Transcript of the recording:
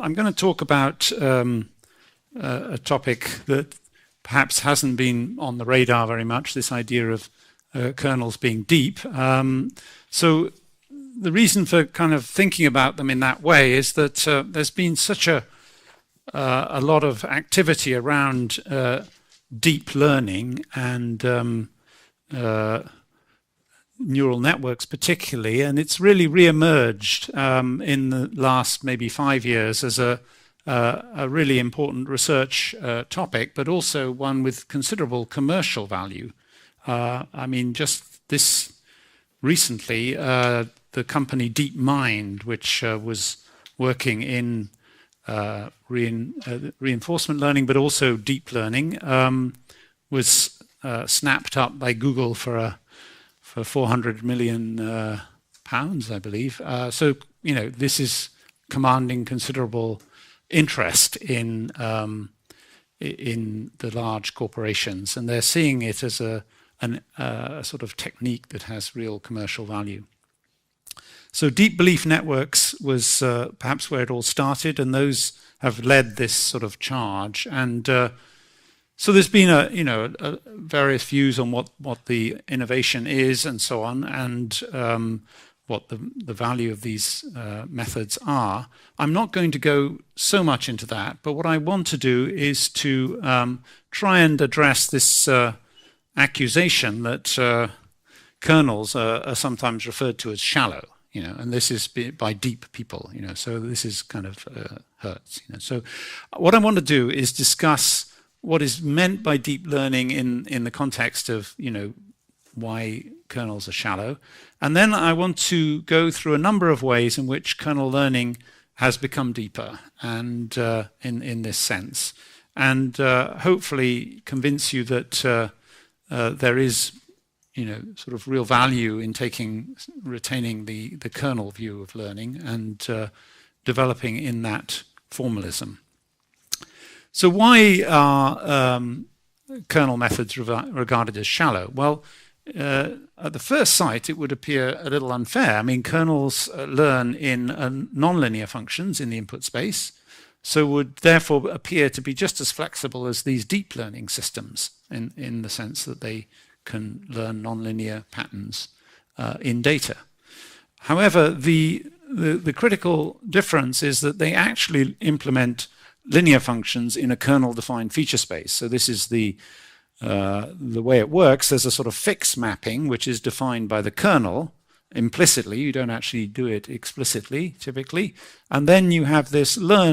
I'm going to talk about a topic that perhaps hasn't been on the radar very much, this idea of kernels being deep. So the reason for kind of thinking about them in that way is that there's been such a lot of activity around deep learning and neural networks particularly, and it's really re-emerged in the last maybe 5 years as a really important research topic, but also one with considerable commercial value. I mean, just this recently, the company DeepMind, which was working in reinforcement learning, but also deep learning, was snapped up by Google for 400 million pounds, I believe. So, you know, this is commanding considerable interest in the large corporations, and they're seeing it as a sort of technique that has real commercial value. So deep belief networks was perhaps where it all started, and those have led this sort of charge. And so there's been various views on what the innovation is and so on, and what the value of these methods are. I'm not going to go so much into that, but what I want to do is to try and address this accusation that kernels are sometimes referred to as shallow, and this is by deep people, so this is kind of hurts, So what I want to do is discuss what is meant by deep learning in the context of, why kernels are shallow. And then I want to go through a number of ways in which kernel learning has become deeper and in this sense. And hopefully convince you that there is, sort of real value in retaining the kernel view of learning and developing in that formalism. So why are kernel methods regarded as shallow? Well, at the first sight, it would appear a little unfair. I mean, kernels learn in nonlinear functions in the input space, so would therefore appear to be just as flexible as these deep learning systems in the sense that they can learn nonlinear patterns in data. However, the critical difference is that they actually implement linear functions in a kernel-defined feature space. So this is the way it works. There's a sort of fixed mapping which is defined by the kernel implicitly. You don't actually do it explicitly, typically. And then you have this learn